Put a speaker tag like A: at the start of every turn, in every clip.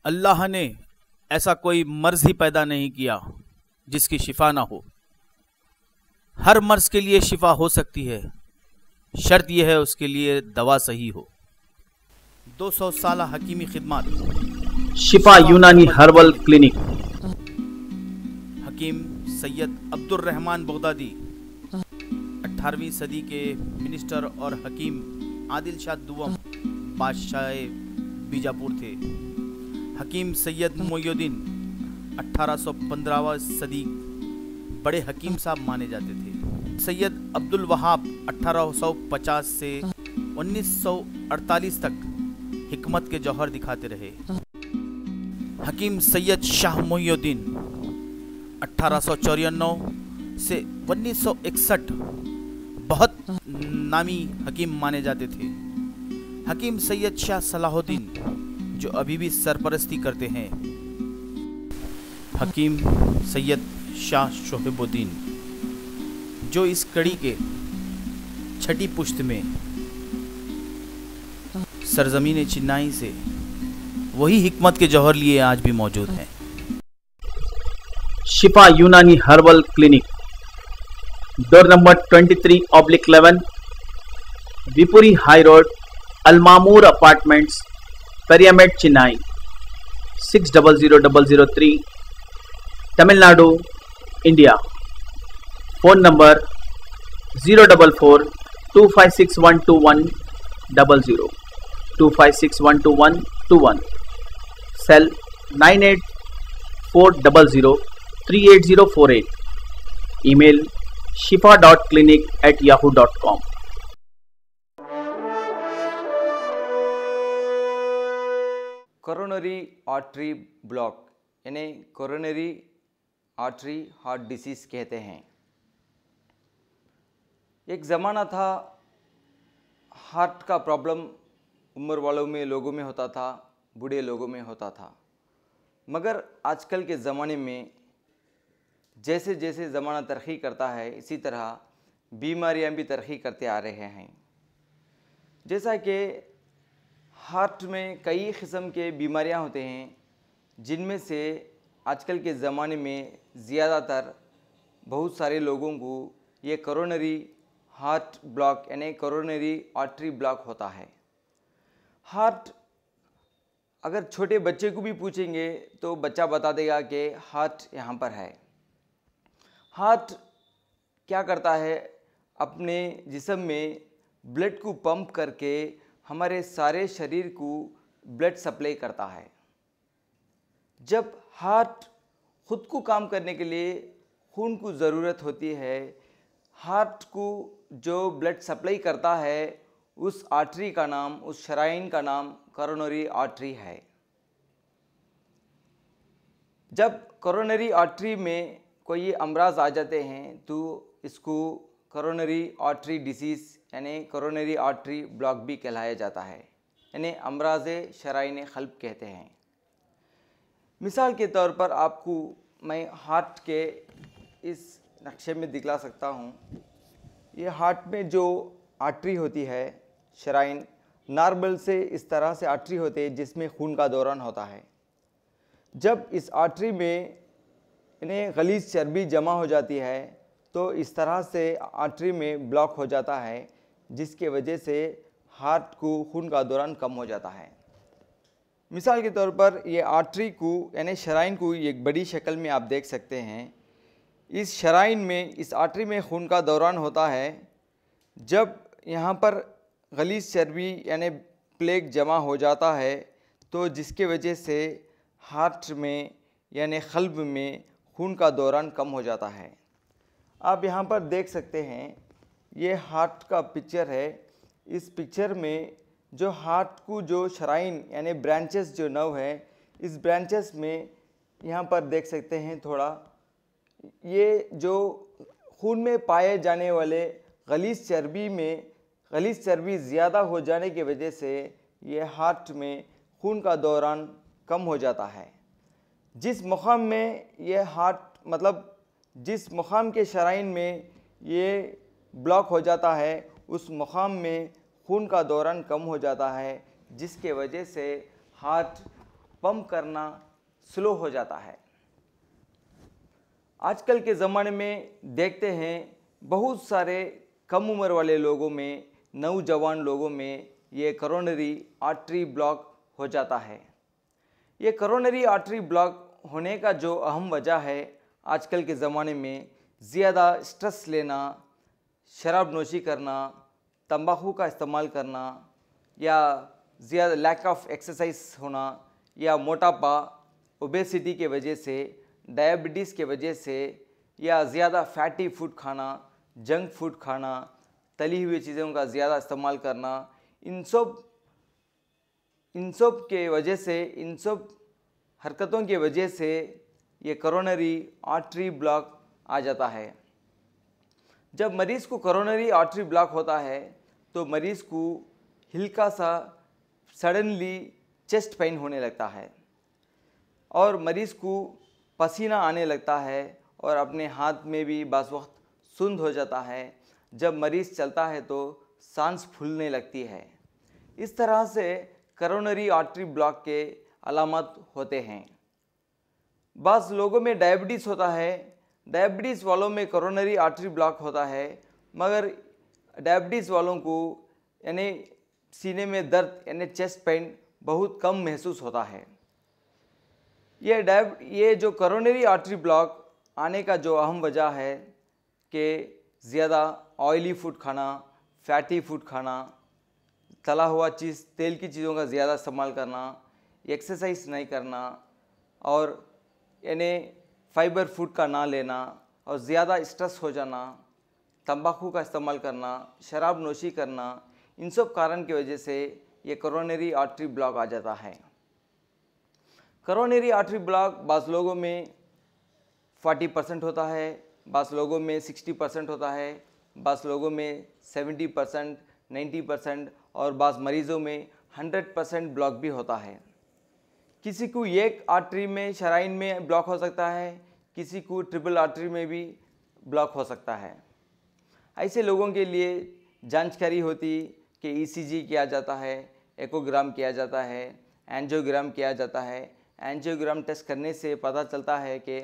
A: अल्लाह ने ऐसा कोई मर्ज ही पैदा नहीं किया जिसकी शिफा ना हो। हर मर्ज के लिए शिफा हो सकती है, शर्त यह है उसके लिए दवा सही हो। 200 साल हकीमी खिदमत
B: शिफा यूनानी हर्बल क्लिनिक।
A: हकीम सैयद अब्दुल रहमान बगदादी 18वीं सदी के मिनिस्टर और हकीम आदिल शाह दुवम बादशाह बीजापुर थे। हकीम सैयद मोइनुद्दीन 1815वां सदी बड़े हकीम साहब माने जाते थे। सैयद अब्दुल वहाब 1850 से 1948 तक हिकमत के जौहर दिखाते रहे। हकीम सैयद शाह मोइनुद्दीन 1854 से 1961 बहुत नामी हकीम माने जाते थे। हकीम सैयद शाह सलाहुद्दीन जो अभी भी सरपरस्ती करते हैं। हकीम सैयद शाह शोहबुद्दीन जो इस कड़ी के छठी पुश्त में सरजमीन चिन्नाई से वही हिकमत के जौहर लिए आज भी मौजूद हैं।
B: Shifa Unani herbal clinic, door number 23/11, Vepery high road, Al Mamoor apartments, Periamet, Chennai 600003, Tamil Nadu, India. Phone number 04425612100, 25612121, cell 9840038048, email shifa.clinic@yahoo.com।
C: Coronary artery block यानी कोरोनरी आर्टरी हार्ट डिसीज़ कहते हैं। एक ज़माना था हार्ट का प्रॉब्लम उम्र वालों में लोगों में होता था, बूढ़े लोगों में होता था। मगर आजकल के ज़माने में जैसे जैसे ज़माना तरक्की करता है इसी तरह बीमारियां भी तरक्की करते आ रहे हैं। जैसा कि हार्ट में कई किस्म के बीमारियां होते हैं, जिनमें से आजकल के ज़माने में ज़्यादातर बहुत सारे लोगों को ये कोरोनरी हार्ट ब्लॉक यानी कोरोनरी आर्टरी ब्लॉक होता है। हार्ट अगर छोटे बच्चे को भी पूछेंगे तो बच्चा बता देगा कि हार्ट यहाँ पर है। हार्ट क्या करता है, अपने जिस्म में ब्लड को पंप करके हमारे सारे शरीर को ब्लड सप्लाई करता है। जब हार्ट खुद को काम करने के लिए खून को ज़रूरत होती है, हार्ट को जो ब्लड सप्लाई करता है उस आर्टरी का नाम, उस शराइन का नाम कोरोनरी आर्टरी है। जब कोरोनरी आर्टरी में कोई अमराज आ जाते हैं तो इसको कोरोनरी आर्टरी डिसीज़ यानी कोरोनरी आर्टरी ब्लॉक भी कहलाया जाता है, यानी अमराज शराइन क़ल्ब कहते हैं। मिसाल के तौर पर आपको मैं हार्ट के इस नक्शे में दिखला सकता हूँ। ये हार्ट में जो आर्टरी होती है शराइन, नॉर्मल से इस तरह से आर्टरी होती है जिसमें खून का दौरान होता है। जब इस आर्टरी में इन्हें गलीज़ चर्बी जमा हो जाती है तो इस तरह से आर्टरी में ब्लॉक हो जाता है, जिसके वजह से हार्ट को खून का दौरान कम हो जाता है। मिसाल के तौर पर ये आर्टरी को यानी शराइन को एक बड़ी शक्ल में आप देख सकते हैं। इस शराइन में, इस आर्टरी में खून का दौरान होता है। जब यहाँ पर गलीज़ चर्बी यानी प्लेक जमा हो जाता है तो जिसके वजह से हार्ट में यानी क़ल्ब में खून का दौरान कम हो जाता है। आप यहाँ पर देख सकते हैं, ये हार्ट का पिक्चर है। इस पिक्चर में जो हार्ट को जो शराइन यानी ब्रांचेस जो नर्व है, इस ब्रांचेस में यहाँ पर देख सकते हैं थोड़ा, ये जो खून में पाए जाने वाले गलीज़ चर्बी में गलीज़ चर्बी ज़्यादा हो जाने की वजह से ये हार्ट में खून का दौरान कम हो जाता है। जिस मुकाम में ये हार्ट मतलब जिस मुकाम के शराइन में ये ब्लॉक हो जाता है उस मुकाम में खून का दौरान कम हो जाता है, जिसके वजह से हार्ट पंप करना स्लो हो जाता है। आजकल के ज़माने में देखते हैं बहुत सारे कम उम्र वाले लोगों में, नौजवान लोगों में ये कोरोनरी आर्टरी ब्लॉक हो जाता है। ये कोरोनरी आर्टरी ब्लॉक होने का जो अहम वजह है, आजकल के ज़माने में ज़्यादा स्ट्रेस लेना, शराब नोशी करना, तंबाकू का इस्तेमाल करना, या ज़्यादा लैक ऑफ एक्सरसाइज होना, या मोटापा, ओबेसिटी के वजह से, डायबिटीज़ के वजह से, या ज़्यादा फैटी फूड खाना, जंक फूड खाना, तली हुई चीज़ों का ज़्यादा इस्तेमाल करना, इन सब के वजह से, इन सब हरकतों की वजह से ये कोरोनरी आर्टरी ब्लॉक आ जाता है। जब मरीज़ को कोरोनरी आर्टरी ब्लॉक होता है तो मरीज़ को हल्का सा सडनली चेस्ट पेन होने लगता है और मरीज़ को पसीना आने लगता है और अपने हाथ में भी बाज़ वक्त सुंद हो जाता है। जब मरीज़ चलता है तो सांस फूलने लगती है। इस तरह से कोरोनरी आर्टरी ब्लॉक के अलामत होते हैं। बाज़ लोगों में डायबिटीज़ होता है, डायबिटीज़ वालों में कोरोनरी आर्टरी ब्लॉक होता है, मगर डायबिटीज़ वालों को यानी सीने में दर्द यानी चेस्ट पेन बहुत कम महसूस होता है। ये जो कोरोनरी आर्टरी ब्लॉक आने का जो अहम वजह है कि ज़्यादा ऑयली फूड खाना, फैटी फूड खाना, तला हुआ चीज़, तेल की चीज़ों का ज़्यादा इस्तेमाल करना, एक्सरसाइज नहीं करना और यानी फाइबर फूड का ना लेना और ज़्यादा स्ट्रेस हो जाना, तंबाकू का इस्तेमाल करना, शराब नोशी करना, इन सब कारण की वजह से ये कोरोनरी आर्टरी ब्लॉक आ जाता है। कोरोनरी आर्टरी ब्लॉक बाज़ लोगों में 40% होता है, बाज़ लोगों में 60% होता है, बाज़ लोगों में 70%, 90% और बाज़ मरीज़ों में 100% ब्लॉक भी होता है। किसी को एक आर्टरी में, शराइन में ब्लॉक हो सकता है, किसी को ट्रिपल आर्टरी में भी ब्लॉक हो सकता है। ऐसे लोगों के लिए जानकारी होती कि ईसीजी किया जाता है, एकोग्राम किया जाता है, एंजियोग्राम किया जाता है। एंजियोग्राम टेस्ट करने से पता चलता है कि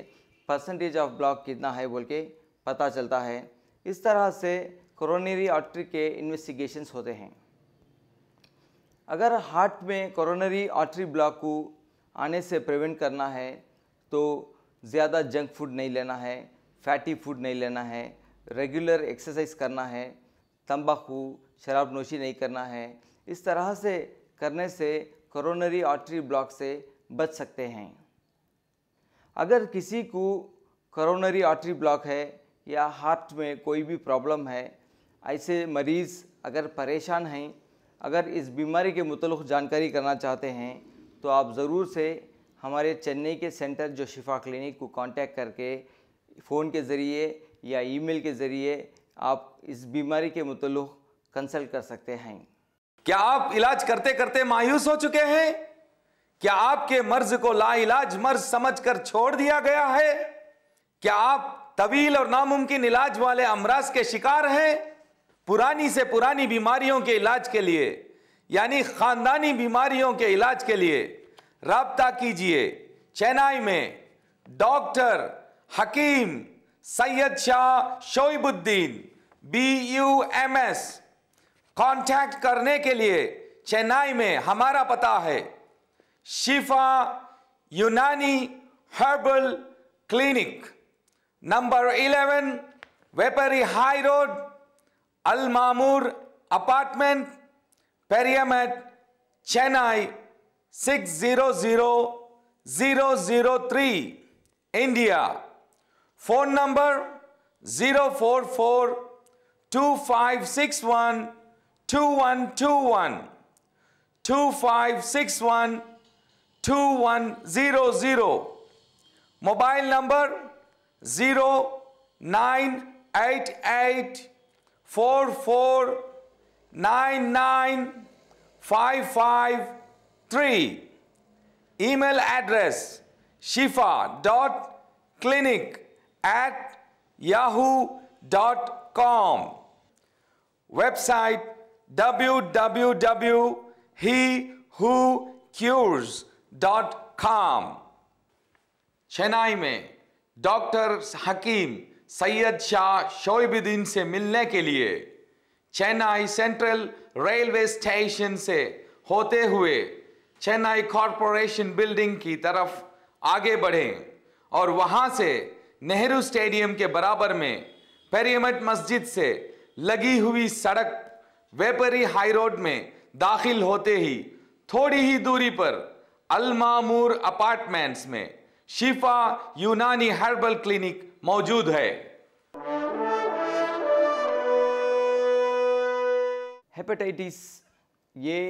C: परसेंटेज ऑफ ब्लॉक कितना है बोल के पता चलता है। इस तरह से कोरोनरी आर्टरी के इन्वेस्टिगेशंस होते हैं। अगर हार्ट में कोरोनरी आर्टरी ब्लॉक को आने से प्रिवेंट करना है तो ज़्यादा जंक फूड नहीं लेना है, फैटी फूड नहीं लेना है, रेगुलर एक्सरसाइज करना है, तंबाकू शराब नोशी नहीं करना है। इस तरह से करने से कोरोनरी आर्टरी ब्लॉक से बच सकते हैं। अगर किसी को कोरोनरी आर्टरी ब्लॉक है या हार्ट में कोई भी प्रॉब्लम है, ऐसे मरीज़ अगर परेशान हैं, अगर इस बीमारी के मुतल्लिक़ जानकारी करना चाहते हैं तो आप ज़रूर से हमारे चेन्नई के सेंटर जो शिफा क्लिनिक को कांटेक्ट करके फ़ोन के ज़रिए या ईमेल के ज़रिए आप इस बीमारी के मुतल्लिक़ कंसल्ट कर सकते हैं।
D: क्या आप इलाज करते करते मायूस हो चुके हैं? क्या आपके मर्ज को लाइलाज मर्ज समझकर छोड़ दिया गया है? क्या आप तवील और नामुमकिन इलाज वाले अमराज के शिकार हैं? पुरानी से पुरानी बीमारियों के इलाज के लिए यानी खानदानी बीमारियों के इलाज के लिए राब्ता कीजिए। चेन्नई में doctor Hakim Syed Shah शोइबुद्दीन BUMS। Contact करने के लिए चेन्नई में हमारा पता है Shifa Unani herbal clinic, number 11 Vepery high road, Al Mamoor apartment, Periamet, Chennai 600003, India. Phone number 04425612121, 25612100। Mobile number 098844995553। Email address shifa.clinic@yahoo.com। Website www.hewhocures.com। खाम। चेन्नई में डॉक्टर हकीम सैयद शाह शोइबुद्दीन से मिलने के लिए चेन्नई सेंट्रल रेलवे स्टेशन से होते हुए चेन्नई कॉरपोरेशन बिल्डिंग की तरफ आगे बढ़ें और वहां से नेहरू स्टेडियम के बराबर में पेरीमेट मस्जिद से लगी हुई सड़क वेपरी हाई रोड में दाखिल होते ही थोड़ी ही दूरी पर अल मामूर अपार्टमेंट्स में शिफा यूनानी हर्बल क्लिनिक मौजूद है।
C: हेपेटाइटिस ए,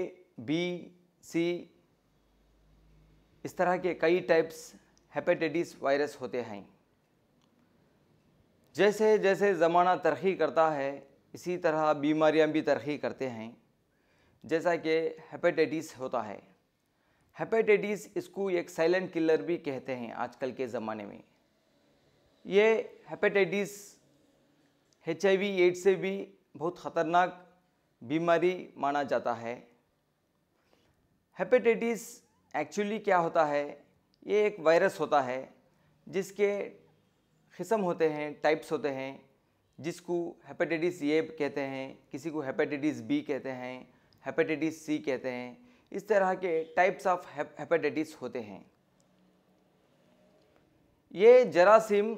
C: बी, सी, इस तरह के कई टाइप्स हेपेटाइटिस वायरस होते हैं। जैसे जैसे ज़माना तरक्की करता है इसी तरह बीमारियां भी तरक्की करते हैं। जैसा कि हेपेटाइटिस होता है, हेपेटाइटिस इसको एक साइलेंट किलर भी कहते हैं आजकल के ज़माने में। ये हेपेटाइटिस HIV एड्स से भी बहुत ख़तरनाक बीमारी माना जाता है। हेपेटाइटिस एक्चुअली क्या होता है, ये एक वायरस होता है जिसके किस्म होते हैं, टाइप्स होते हैं, जिसको हेपेटाइटिस ए कहते हैं, किसी को हेपेटाइटिस बी कहते हैं, हेपेटाइटिस सी कहते हैं। इस तरह के टाइप्स ऑफ हेपेटाइटिस होते हैं। ये जरासीम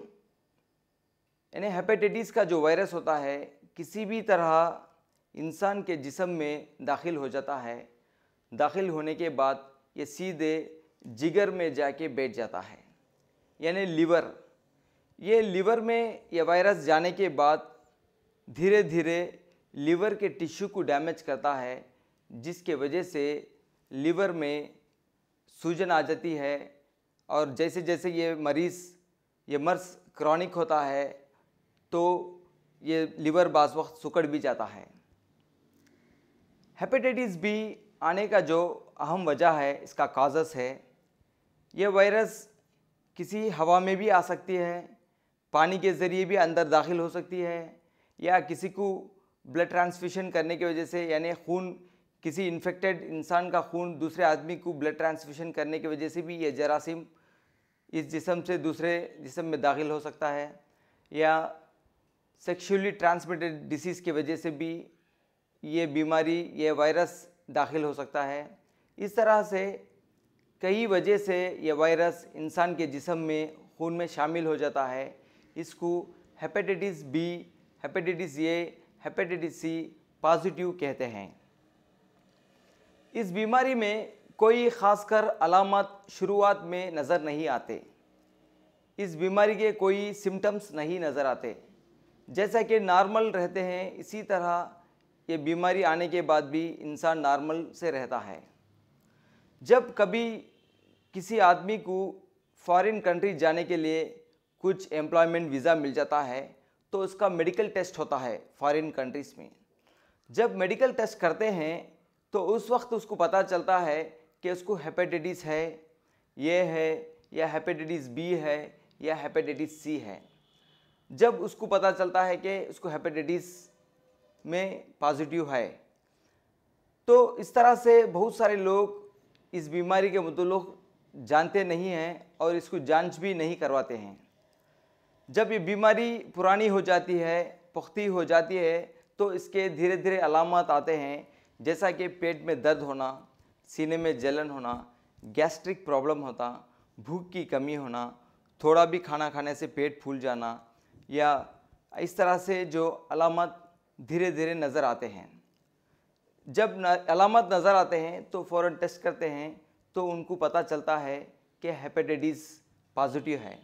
C: यानी हेपेटाइटिस का जो वायरस होता है किसी भी तरह इंसान के जिस्म में दाखिल हो जाता है। दाखिल होने के बाद ये सीधे जिगर में जाके बैठ जाता है, यानी लिवर। ये लिवर में ये वायरस जाने के बाद धीरे धीरे लिवर के टिश्यू को डैमेज करता है, जिसके वजह से लिवर में सूजन आ जाती है। और जैसे जैसे ये मर्स क्रॉनिक होता है तो ये लिवर बाज़ वक्त सिकुड़ भी जाता है। हेपेटाइटिस बी आने का जो अहम वजह है, इसका काजस है, ये वायरस किसी हवा में भी आ सकती है, पानी के ज़रिए भी अंदर दाखिल हो सकती है, या किसी को ब्लड ट्रांसफ्यूशन करने की वजह से, यानी खून, किसी इन्फेक्टेड इंसान का खून दूसरे आदमी को ब्लड ट्रांसफ्यूशन करने की वजह से भी ये जरासीम इस जिस्म से दूसरे जिस्म में दाखिल हो सकता है, या सेक्सुअली ट्रांसमिटेड डिसीज़ की वजह से भी ये बीमारी, ये वायरस दाखिल हो सकता है। इस तरह से कई वजह से ये वायरस इंसान के जिस्म में, खून में शामिल हो जाता है। इसको hepatitis B, hepatitis A, hepatitis C positive कहते हैं। इस बीमारी में कोई ख़ासकर अलामत शुरुआत में नज़र नहीं आते। इस बीमारी के कोई सिम्टम्स नहीं नज़र आते। जैसा कि नॉर्मल रहते हैं इसी तरह ये बीमारी आने के बाद भी इंसान नॉर्मल से रहता है। जब कभी किसी आदमी को फॉरेन कंट्री जाने के लिए कुछ एम्प्लॉयमेंट वीज़ा मिल जाता है तो उसका मेडिकल टेस्ट होता है फॉरेन कंट्रीज़ में। जब मेडिकल टेस्ट करते हैं तो उस वक्त उसको पता चलता है कि उसको हेपेटाइटिस है, ये है, या हेपेटाइटिस बी है, या हेपेटाइटिस सी है। जब उसको पता चलता है कि उसको हेपेटाइटिस में पॉजिटिव है, तो इस तरह से बहुत सारे लोग इस बीमारी के मुतल्लिक़ जानते नहीं हैं और इसको जांच भी नहीं करवाते हैं। जब ये बीमारी पुरानी हो जाती है, पुख्ती हो जाती है, तो इसके धीरे धीरे अलामत आते हैं, जैसा कि पेट में दर्द होना, सीने में जलन होना, गैस्ट्रिक प्रॉब्लम होता, भूख की कमी होना, थोड़ा भी खाना खाने से पेट फूल जाना, या इस तरह से जो अलामत धीरे धीरे नज़र आते हैं। जब अलामत नज़र आते हैं तो फ़ौरन टेस्ट करते हैं तो उनको पता चलता है कि हेपेटाइटिस पॉजिटिव है।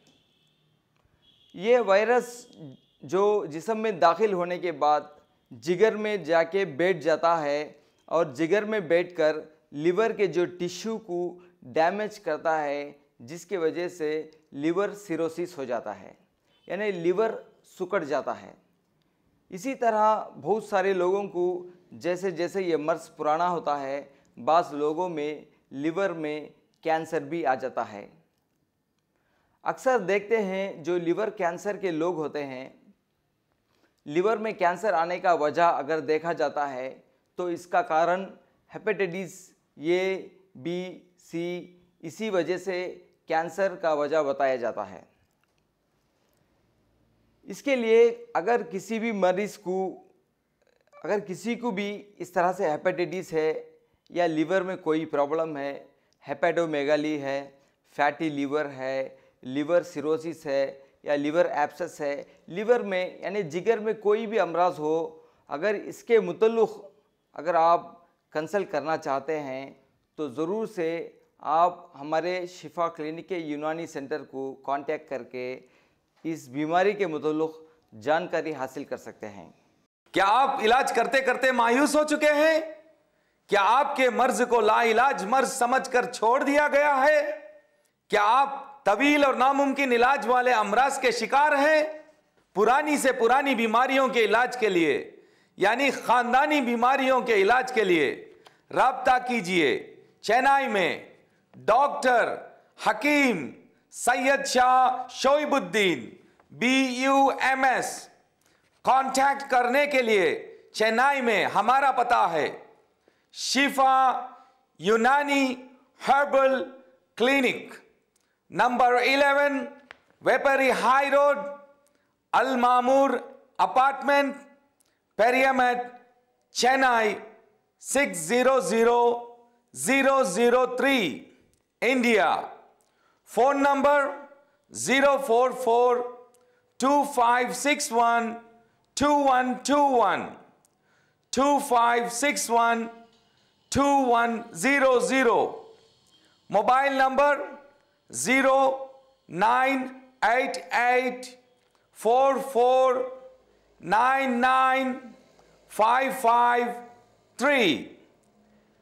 C: ये वायरस जो जिस्म में दाखिल होने के बाद जिगर में जाके बैठ जाता है और जिगर में बैठकर लिवर के जो टिश्यू को डैमेज करता है, जिसके वजह से लिवर सिरोसिस हो जाता है, यानी लिवर सिकुड़ जाता है। इसी तरह बहुत सारे लोगों को जैसे जैसे ये मर्स पुराना होता है, बाज़ लोगों में लिवर में कैंसर भी आ जाता है। अक्सर देखते हैं जो लिवर कैंसर के लोग होते हैं, लिवर में कैंसर आने का वजह अगर देखा जाता है तो इसका कारण हेपेटाइटिस ए, बी, सी इसी वजह से कैंसर का वजह बताया जाता है। इसके लिए अगर किसी भी मरीज़ को, अगर किसी को भी इस तरह से हेपेटाइटिस है या लिवर में कोई प्रॉब्लम है, हेपेटोमेगाली है, फैटी लिवर है, लिवर सिरोसिस है या लिवर एब्सेस है, लिवर में यानी जिगर में कोई भी अमराज हो, अगर इसके मुतल्लिक़ अगर आप कंसल्ट करना चाहते हैं तो ज़रूर से आप हमारे शिफा क्लिनिक के यूनानी सेंटर को कांटेक्ट करके इस बीमारी के मुतल्लिक़ जानकारी हासिल कर सकते हैं।
D: क्या आप इलाज करते करते मायूस हो चुके हैं? क्या आपके मर्ज को लाइलाज मर्ज समझकर छोड़ दिया गया है? क्या आप तवील और नामुमकिन इलाज वाले अमराज के शिकार हैं? पुरानी से पुरानी बीमारियों के इलाज के लिए यानी खानदानी बीमारियों के इलाज के लिए राब्ता कीजिए। चेन्नई में doctor Hakim Syed Shah शोइबुद्दीन BUMS। Contact करने के लिए चेन्नई में हमारा पता है Shifa Unani herbal clinic, number 11 Vepery high road, Al Mamoor apartment, Periamet, Chennai 600003, India. Phone number 04425612121, 25612100। Mobile number 098844995553।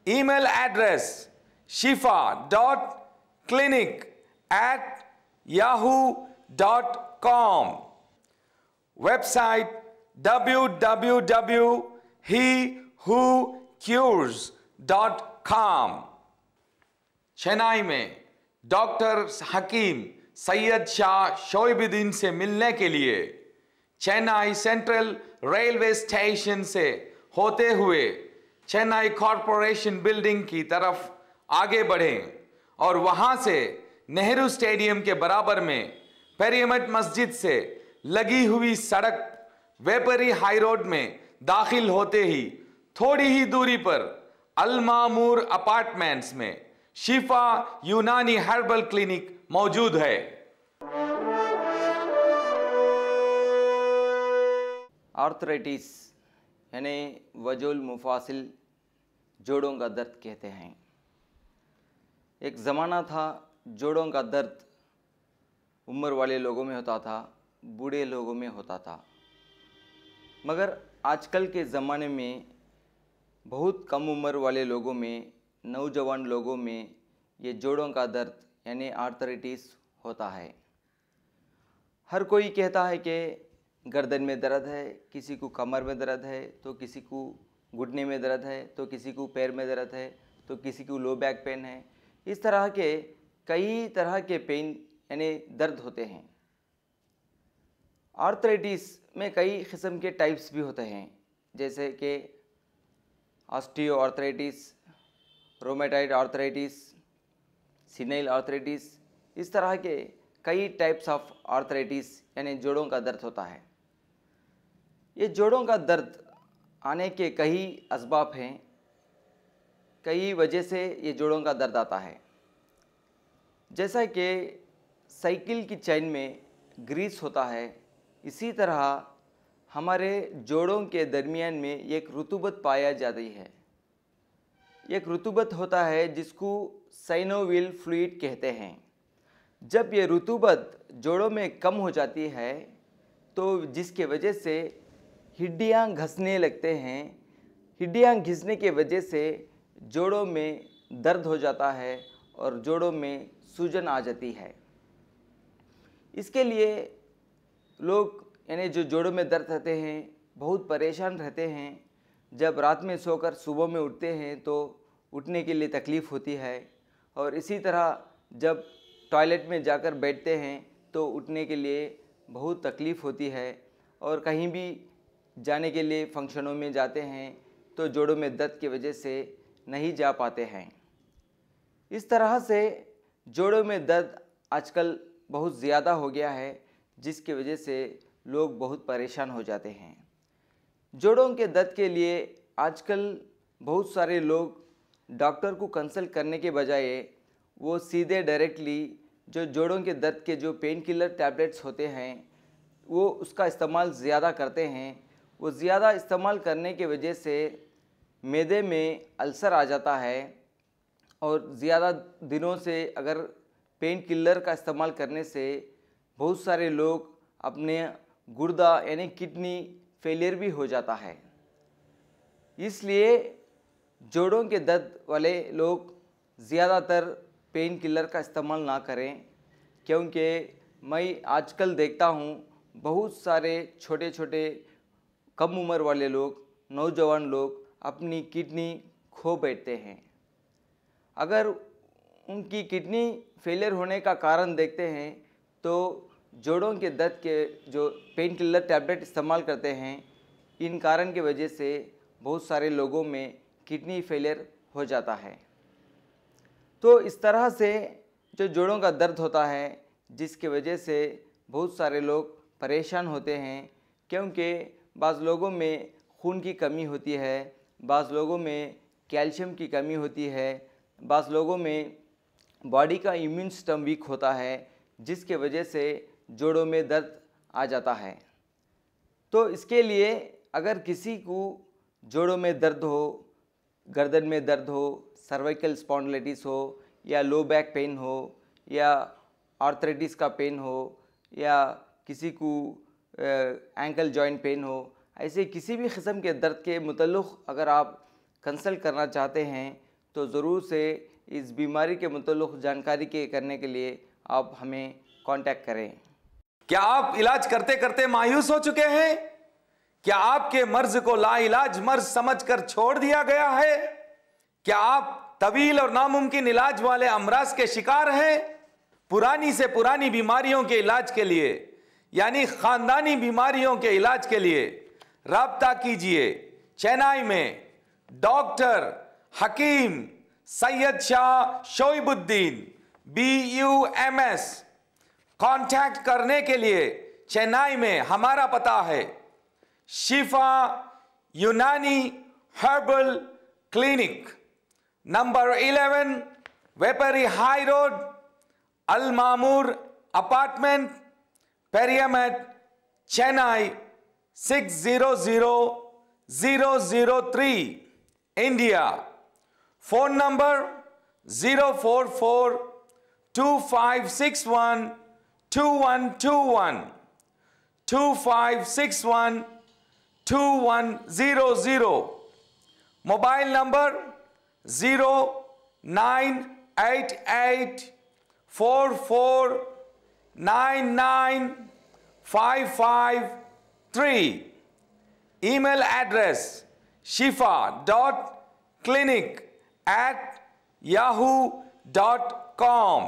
D: Email address shifa.clinic@yahoo.com। Website www.hewhocures.com। Chennai में डॉक्टर हकीम सैयद शाह शोइबुद्दीन से मिलने के लिए चेन्नई सेंट्रल रेलवे स्टेशन से होते हुए चेन्नई कॉरपोरेशन बिल्डिंग की तरफ आगे बढ़ें और वहां से नेहरू स्टेडियम के बराबर में पेरियामेट मस्जिद से लगी हुई सड़क वेपरी हाई रोड में दाखिल होते ही थोड़ी ही दूरी पर अल मामूर अपार्टमेंट्स में शिफा यूनानी हर्बल क्लिनिक मौजूद है।
C: आर्थराइटिस यानी वजूल मुफासिल जोड़ों का दर्द कहते हैं। एक ज़माना था जोड़ों का दर्द उम्र वाले लोगों में होता था, बूढ़े लोगों में होता था, मगर आजकल के ज़माने में बहुत कम उम्र वाले लोगों में, नौजवान लोगों में ये जोड़ों का दर्द यानी आर्थराइटिस होता है। हर कोई कहता है कि गर्दन में दर्द है, किसी को कमर में दर्द है, तो किसी को घुटने में दर्द है, तो किसी को पैर में दर्द है, तो किसी को लो बैक पेन है। इस तरह के कई तरह के पेन यानी दर्द होते हैं। आर्थराइटिस में कई किस्म के टाइप्स भी होते हैं, जैसे कि osteoarthritis, rheumatoid arthritis, senile arthritis. इस तरह के कई टाइप्स ऑफ आर्थराइटिस यानी जोड़ों का दर्द होता है। ये जोड़ों का दर्द आने के कई असबाब हैं, कई वजह से ये जोड़ों का दर्द आता है। जैसा कि साइकिल की चेन में ग्रीस होता है, इसी तरह हमारे जोड़ों के दरमियान में एक रुतूबत पाया जाती है। एक रुतूबत होता है जिसको साइनोवियल फ्लूइड कहते हैं। जब ये रुतूबत जोड़ों में कम हो जाती है तो जिसके वजह से हड्डियाँ घसने लगते हैं, हड्डियाँ घिसने के वजह से जोड़ों में दर्द हो जाता है और जोड़ों में सूजन आ जाती है। इसके लिए लोग यानी जो जोड़ों में दर्द रहते हैं बहुत परेशान रहते हैं। जब रात में सोकर सुबह में उठते हैं तो उठने के लिए तकलीफ़ होती है, और इसी तरह जब टॉयलेट में जाकर बैठते हैं तो उठने के लिए बहुत तकलीफ़ होती है, और कहीं भी जाने के लिए फंक्शनों में जाते हैं तो जोड़ों में दर्द की वजह से नहीं जा पाते हैं। इस तरह से जोड़ों में दर्द आजकल बहुत ज़्यादा हो गया है, जिसकी वजह से लोग बहुत परेशान हो जाते हैं। जोड़ों के दर्द के लिए आजकल बहुत सारे लोग डॉक्टर को कंसल्ट करने के बजाय वो सीधे डायरेक्टली जो जोड़ों के दर्द के जो पेन किलर टैबलेट्स होते हैं वो उसका इस्तेमाल ज़्यादा करते हैं। वो ज़्यादा इस्तेमाल करने की वजह से मैदे में अल्सर आ जाता है और ज़्यादा दिनों से अगर पेन किलर का इस्तेमाल करने से बहुत सारे लोग अपने गुर्दा यानी किडनी फेलियर भी हो जाता है। इसलिए जोड़ों के दर्द वाले लोग ज़्यादातर पेन किलर का इस्तेमाल ना करें, क्योंकि मैं आजकल देखता हूँ बहुत सारे छोटे छोटे कम उम्र वाले लोग, नौजवान लोग अपनी किडनी खो बैठते हैं। अगर उनकी किडनी फेलियर होने का कारण देखते हैं तो जोड़ों के दर्द के जो पेन किलर टैबलेट इस्तेमाल करते हैं, इन कारण की वजह से बहुत सारे लोगों में किडनी फेलियर हो जाता है। तो इस तरह से जो जोड़ों का दर्द होता है, जिसकी वजह से बहुत सारे लोग परेशान होते हैं, क्योंकि बाज़ लोगों में खून की कमी होती है, बाज़ लोगों में कैल्शियम की कमी होती है, बाज़ लोगों में बॉडी का इम्यून सिस्टम वीक होता है, जिसके वजह से जोड़ों में दर्द आ जाता है। तो इसके लिए अगर किसी को जोड़ों में दर्द हो, गर्दन में दर्द हो, सर्वाइकल स्पॉन्डिलाइटिस हो, या लो बैक पेन हो, या आर्थराइटिस का पेन हो, या किसी को एंकल जॉइंट पेन हो, ऐसे किसी भी किस्म के दर्द के मुतल्लिक़ अगर आप कंसल्ट करना चाहते हैं तो ज़रूर से इस बीमारी के मुतल्लिक़ जानकारी के करने के लिए आप हमें कांटेक्ट करें।
D: क्या आप इलाज करते करते मायूस हो चुके हैं? क्या आपके मर्ज को लाइलाज मर्ज समझकर छोड़ दिया गया है? क्या आप तवील और नामुमकिन इलाज वाले अमराज के शिकार हैं? पुरानी से पुरानी बीमारियों के इलाज के लिए, यानी खानदानी बीमारियों के इलाज के लिए राब्ता कीजिए। चेन्नई में doctor Hakim Syed Shah शोइबुद्दीन BUMS। Contact करने के लिए चेन्नई में हमारा पता है Shifa Unani herbal clinic, number 11 Vepery high road, Al Mamoor apartment, Periamet, Chennai 600003, India. Phone number 04425612121, 25612100। Mobile number 098844995553। Email address shifa.clinic@yahoo.com।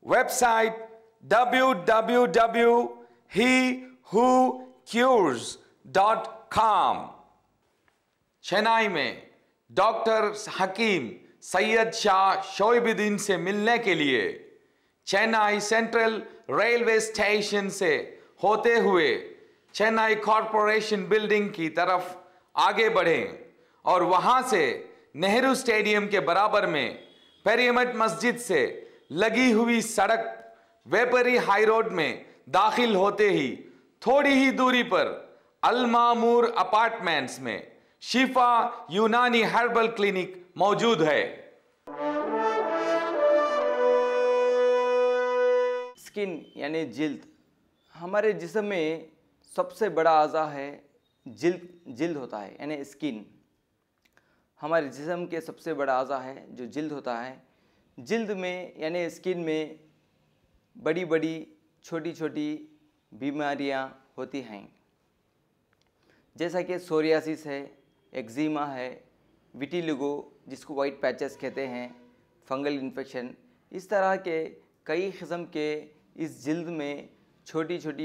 D: Website www.hewhocures.com। Chennai में डॉक्टर हकीम सैयद शाह शोइबुद्दीन से मिलने के लिए चेन्नई सेंट्रल रेलवे स्टेशन से होते हुए चेन्नई कॉरपोरेशन बिल्डिंग की तरफ आगे बढ़ें और वहां से नेहरू स्टेडियम के बराबर में पेरियामेट मस्जिद से लगी हुई सड़क वेपरी हाई रोड में दाखिल होते ही थोड़ी ही दूरी पर अल मामूर अपार्टमेंट्स में शिफा यूनानी हर्बल क्लिनिक मौजूद है।
C: स्किन यानी जिल्द, हमारे जिस्म में सबसे बड़ा अज़ा है जिल्द होता है, यानी स्किन। हमारे जिस्म के सबसे बड़ा अज़ा है जो जिल्द होता है। जिल्द में यानी स्किन में बड़ी बड़ी छोटी छोटी बीमारियां होती हैं, जैसा कि सोरियासिस है, एक्जिमा है, विटिलिगो जिसको वाइट पैचेस कहते हैं, फंगल इन्फेक्शन। इस तरह के कई किस्म के इस जिल्द में छोटी छोटी